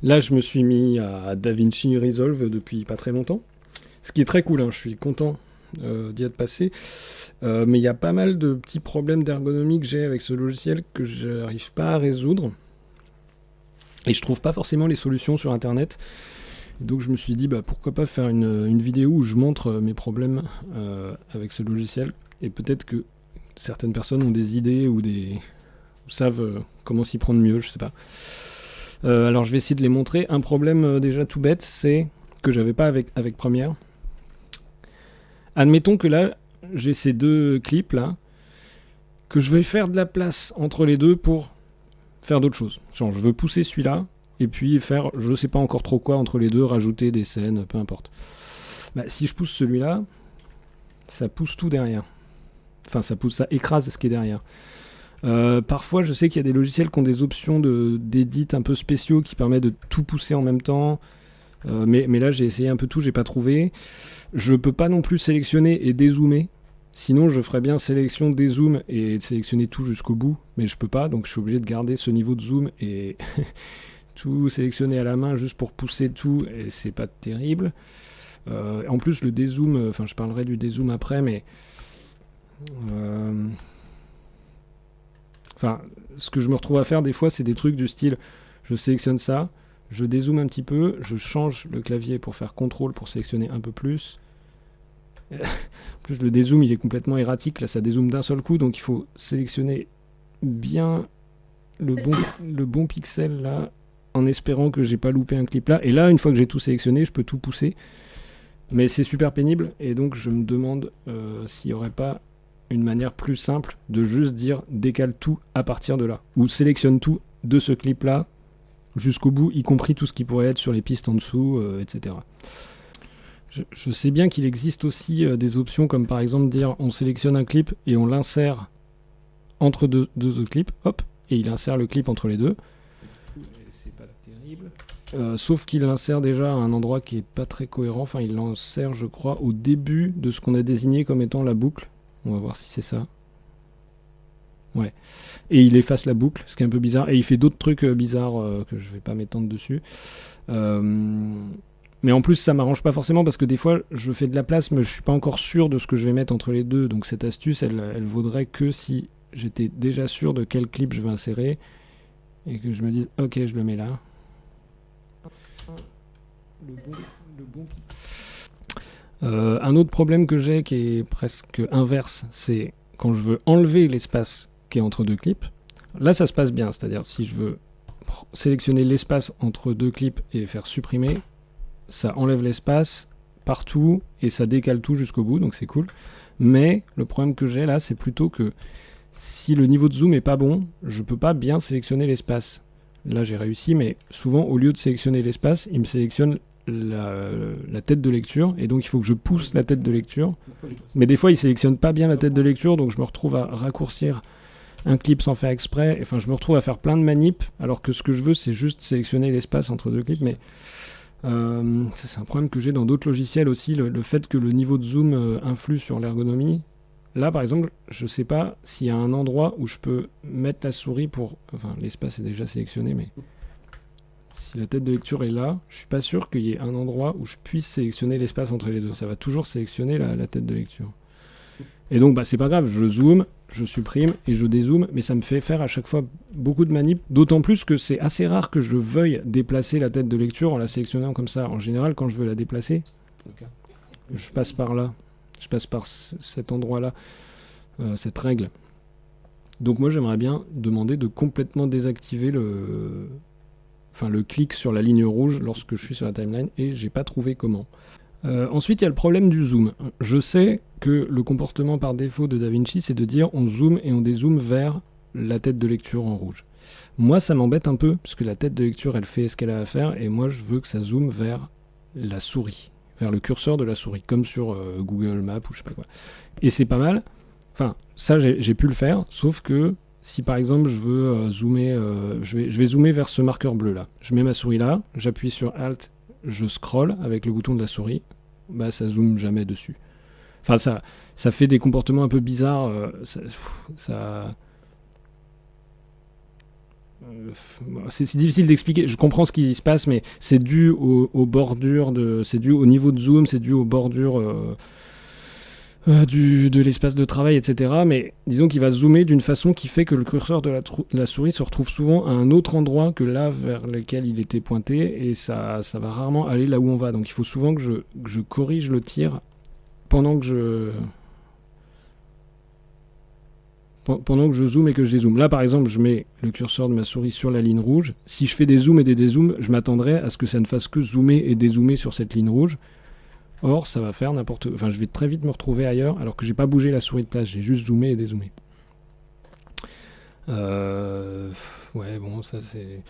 Là, je me suis mis à DaVinci Resolve depuis pas très longtemps, ce qui est très cool, hein, je suis content d'y être passé. Mais il y a pas mal de petits problèmes d'ergonomie que j'ai avec ce logiciel que je n'arrive pas à résoudre. Et je trouve pas forcément les solutions sur internet. Donc je me suis dit pourquoi pas faire une vidéo où je montre mes problèmes avec ce logiciel. Et peut-être que certaines personnes ont des idées ou savent comment s'y prendre mieux, je sais pas. Alors je vais essayer de les montrer. Un problème déjà tout bête, c'est que j'avais pas avec Premiere. Admettons que là, j'ai ces deux clips là, que je vais faire de la place entre les deux pour faire d'autres choses. Genre je veux pousser celui-là, et puis faire je sais pas encore trop quoi entre les deux, rajouter des scènes, peu importe. Si je pousse celui-là, ça pousse tout derrière. Enfin ça écrase ce qui est derrière. Parfois je sais qu'il y a des logiciels qui ont des options d'édit un peu spéciaux qui permettent de tout pousser en même temps. Mais là j'ai essayé un peu tout, j'ai pas trouvé. Je peux pas non plus sélectionner et dézoomer. Sinon je ferais bien sélection, dézoom et sélectionner tout jusqu'au bout, mais je peux pas, donc je suis obligé de garder ce niveau de zoom et tout sélectionner à la main juste pour pousser tout, et c'est pas terrible. En plus le dézoom, enfin je parlerai du dézoom après, mais ce que je me retrouve à faire des fois, c'est des trucs du style je sélectionne ça, je dézoome un petit peu, je change le clavier pour faire contrôle pour sélectionner un peu plus. En plus le dézoom il est complètement erratique, là ça dézoome d'un seul coup, donc il faut sélectionner bien le bon pixel là, en espérant que j'ai pas loupé un clip là. Et là, une fois que j'ai tout sélectionné, je peux tout pousser. Mais c'est super pénible, et donc je me demande s'il n'y aurait pas une manière plus simple de juste dire décale tout à partir de là. Ou sélectionne tout de ce clip là jusqu'au bout, y compris tout ce qui pourrait être sur les pistes en dessous, etc. Je sais bien qu'il existe aussi des options comme par exemple dire on sélectionne un clip et on l'insère entre deux autres clips, hop, et il insère le clip entre les deux. C'est pas terrible. Sauf qu'il l'insère déjà à un endroit qui est pas très cohérent. Enfin, il l'insère, je crois, au début de ce qu'on a désigné comme étant la boucle. On va voir si c'est ça. Ouais. Et il efface la boucle, ce qui est un peu bizarre. Et il fait d'autres trucs bizarres que je vais pas m'étendre dessus. Mais en plus, ça m'arrange pas forcément parce que des fois, je fais de la place, mais je suis pas encore sûr de ce que je vais mettre entre les deux. Donc cette astuce, elle vaudrait que si j'étais déjà sûr de quel clip je vais insérer et que je me dise, ok, je le mets là. Le bon un autre problème que j'ai qui est presque inverse, c'est quand je veux enlever l'espace qui est entre deux clips. Là, ça se passe bien, c'est-à-dire si je veux sélectionner l'espace entre deux clips et faire supprimer, ça enlève l'espace partout et ça décale tout jusqu'au bout, donc c'est cool. Mais le problème que j'ai là, c'est plutôt que si le niveau de zoom est pas bon, je peux pas bien sélectionner l'espace. Là, j'ai réussi, mais souvent, au lieu de sélectionner l'espace, il me sélectionne la tête de lecture, et donc il faut que je pousse la tête de lecture. Mais des fois, il sélectionne pas bien la tête de lecture, donc je me retrouve à raccourcir un clip sans faire exprès. Enfin, je me retrouve à faire plein de manips, alors que ce que je veux, c'est juste sélectionner l'espace entre deux clips. Mais ça, c'est un problème que j'ai dans d'autres logiciels aussi, le fait que le niveau de zoom influe sur l'ergonomie. Là, par exemple, je sais pas s'il y a un endroit où je peux mettre la souris pour... Enfin, l'espace est déjà sélectionné, mais si la tête de lecture est là, je suis pas sûr qu'il y ait un endroit où je puisse sélectionner l'espace entre les deux. Ça va toujours sélectionner la tête de lecture. Et donc, c'est pas grave, je zoome, je supprime et je dézoome, mais ça me fait faire à chaque fois beaucoup de manips, d'autant plus que c'est assez rare que je veuille déplacer la tête de lecture en la sélectionnant comme ça. En général, quand je veux la déplacer, je passe par là. Je passe par cet endroit-là, cette règle. Donc moi, j'aimerais bien demander de complètement désactiver le clic sur la ligne rouge lorsque je suis sur la timeline, et j'ai pas trouvé comment. Ensuite, il y a le problème du zoom. Je sais que le comportement par défaut de DaVinci, c'est de dire on zoome et on dézoome vers la tête de lecture en rouge. Moi, ça m'embête un peu, puisque la tête de lecture, elle fait ce qu'elle a à faire, et moi, je veux que ça zoome vers la souris, vers le curseur de la souris, comme sur Google Maps ou je sais pas quoi. Et c'est pas mal. Enfin, ça, j'ai pu le faire, sauf que si par exemple je veux zoomer, je vais zoomer vers ce marqueur bleu là. Je mets ma souris là, j'appuie sur Alt, je scroll avec le bouton de la souris, ça zoome jamais dessus. Enfin, ça fait des comportements un peu bizarres. c'est difficile d'expliquer. Je comprends ce qui se passe, mais c'est dû aux bordures, c'est dû au niveau de zoom, c'est dû aux bordures de l'espace de travail, etc. Mais disons qu'il va zoomer d'une façon qui fait que le curseur de la souris se retrouve souvent à un autre endroit que là vers lequel il était pointé, et ça va rarement aller là où on va. Donc il faut souvent que je corrige le tir pendant que je zoome et que je dézoome. Là, par exemple, je mets le curseur de ma souris sur la ligne rouge. Si je fais des zooms et des dézooms, je m'attendrais à ce que ça ne fasse que zoomer et dézoomer sur cette ligne rouge. Or, ça va faire Enfin, je vais très vite me retrouver ailleurs, alors que j'ai pas bougé la souris de place, j'ai juste zoomé et dézoomé. Ouais, bon, ça c'est...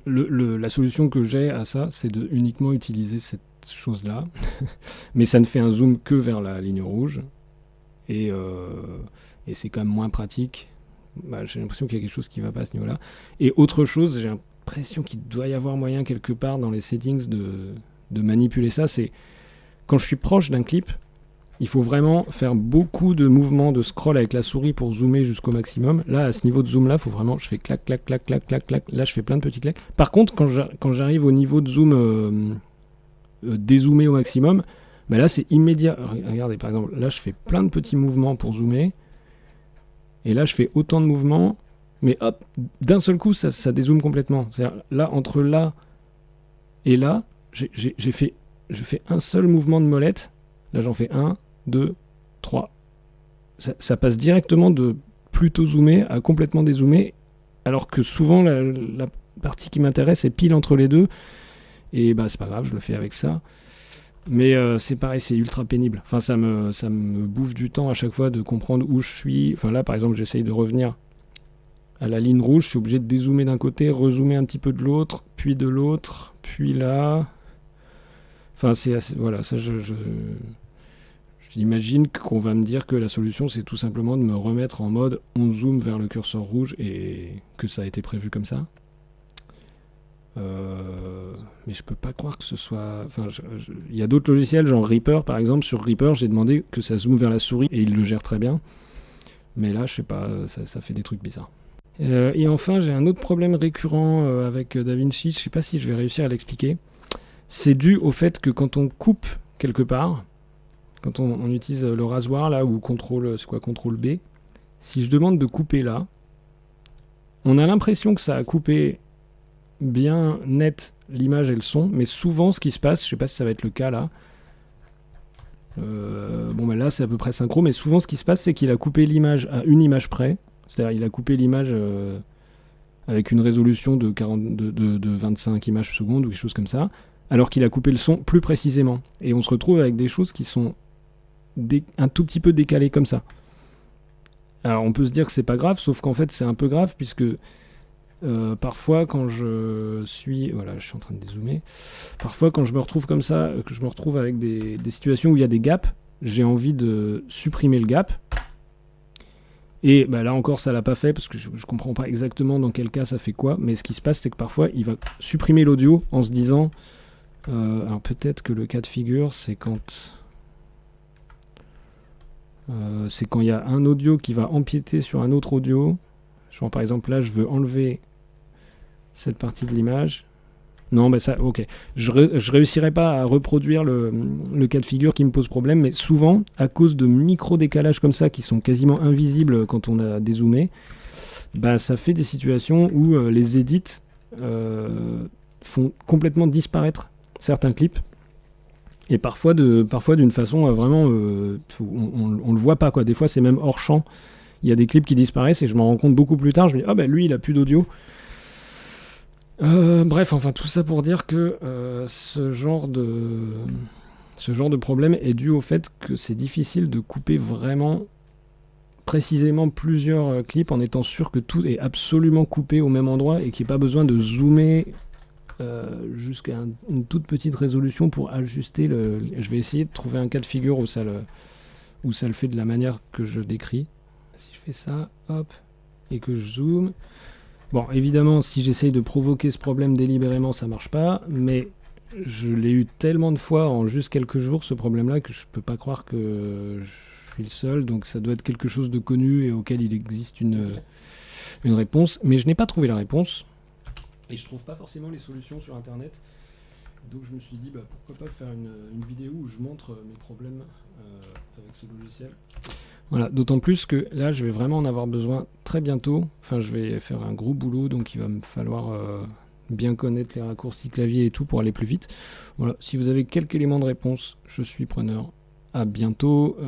la solution que j'ai à ça, c'est de uniquement utiliser cette chose-là. Mais ça ne fait un zoom que vers la ligne rouge. Et c'est quand même moins pratique. J'ai l'impression qu'il y a quelque chose qui va pas à ce niveau-là. Et autre chose, j'ai l'impression qu'il doit y avoir moyen quelque part dans les settings de manipuler ça, c'est quand je suis proche d'un clip, il faut vraiment faire beaucoup de mouvements de scroll avec la souris pour zoomer jusqu'au maximum. Là, à ce niveau de zoom-là, faut vraiment, je fais clac, clac, clac, clac, clac, clac. Là, je fais plein de petits clacs. Par contre, quand j'arrive au niveau de zoom dézoomer au maximum, là, c'est immédiat. Regardez, par exemple, là, je fais plein de petits mouvements pour zoomer. Et là, je fais autant de mouvements. Mais hop, d'un seul coup, ça dézoome complètement. C'est-à-dire, là, entre là et là, je fais un seul mouvement de molette. Là, j'en fais 1, 2, 3. Ça passe directement de plutôt zoomer à complètement dézoomer, alors que souvent, la partie qui m'intéresse est pile entre les deux. Et c'est pas grave, je le fais avec ça. Mais c'est pareil, c'est ultra pénible. Enfin, ça me bouffe du temps à chaque fois de comprendre où je suis. Enfin, là, par exemple, j'essaye de revenir à la ligne rouge. Je suis obligé de dézoomer d'un côté, rezoomer un petit peu de l'autre, puis de l'autre, puis là... Enfin, c'est assez, voilà, ça j'imagine qu'on va me dire que la solution, c'est tout simplement de me remettre en mode on zoome vers le curseur rouge et que ça a été prévu comme ça. Mais je peux pas croire que ce soit... Enfin, il y a d'autres logiciels, genre Reaper par exemple. Sur Reaper, j'ai demandé que ça zoome vers la souris et il le gère très bien. Mais là, je sais pas, ça fait des trucs bizarres. Et enfin, j'ai un autre problème récurrent avec DaVinci. Je sais pas si je vais réussir à l'expliquer. C'est dû au fait que quand on coupe quelque part, quand on utilise le rasoir là ou CTRL B, si je demande de couper là, on a l'impression que ça a coupé bien net l'image et le son, mais souvent ce qui se passe, je sais pas si ça va être le cas là, là c'est à peu près synchro, mais souvent ce qui se passe c'est qu'il a coupé l'image à une image près, c'est-à-dire il a coupé l'image avec une résolution de 25 images secondes ou quelque chose comme ça, alors qu'il a coupé le son plus précisément. Et on se retrouve avec des choses qui sont un tout petit peu décalées comme ça. Alors on peut se dire que c'est pas grave, sauf qu'en fait c'est un peu grave, puisque parfois quand je suis... Voilà, je suis en train de dézoomer. Parfois quand je me retrouve comme ça, que je me retrouve avec des situations où il y a des gaps, j'ai envie de supprimer le gap. Et là encore ça l'a pas fait, parce que je comprends pas exactement dans quel cas ça fait quoi, mais ce qui se passe c'est que parfois il va supprimer l'audio en se disant... alors peut-être que le cas de figure, c'est quand il y a un audio qui va empiéter sur un autre audio. Genre par exemple là, je veux enlever cette partie de l'image. Non, ça, ok. Je réussirai pas à reproduire le cas de figure qui me pose problème, mais souvent, à cause de micro-décalages comme ça, qui sont quasiment invisibles quand on a dézoomé, ça fait des situations où les edits font complètement disparaître certains clips, et parfois d'une façon vraiment on le voit pas quoi. Des fois c'est même hors champ, il y a des clips qui disparaissent et je m'en rends compte beaucoup plus tard. Je me dis lui il a plus d'audio. Bref, enfin tout ça pour dire que ce genre de problème est dû au fait que c'est difficile de couper vraiment précisément plusieurs clips en étant sûr que tout est absolument coupé au même endroit et qu'il n'y ait pas besoin de zoomer jusqu'à une toute petite résolution pour ajuster le... Je vais essayer de trouver un cas de figure où ça le fait de la manière que je décris. Si je fais ça, hop, et que je zoome... Bon, évidemment, si j'essaye de provoquer ce problème délibérément, ça marche pas, mais je l'ai eu tellement de fois en juste quelques jours, ce problème-là, que je peux pas croire que je suis le seul, donc ça doit être quelque chose de connu et auquel il existe une réponse, mais je n'ai pas trouvé la réponse. Et je trouve pas forcément les solutions sur internet. Donc je me suis dit pourquoi pas faire une vidéo où je montre mes problèmes avec ce logiciel. Voilà, d'autant plus que là je vais vraiment en avoir besoin très bientôt. Enfin je vais faire un gros boulot, donc il va me falloir bien connaître les raccourcis clavier et tout pour aller plus vite. Voilà, si vous avez quelques éléments de réponse, je suis preneur. À bientôt.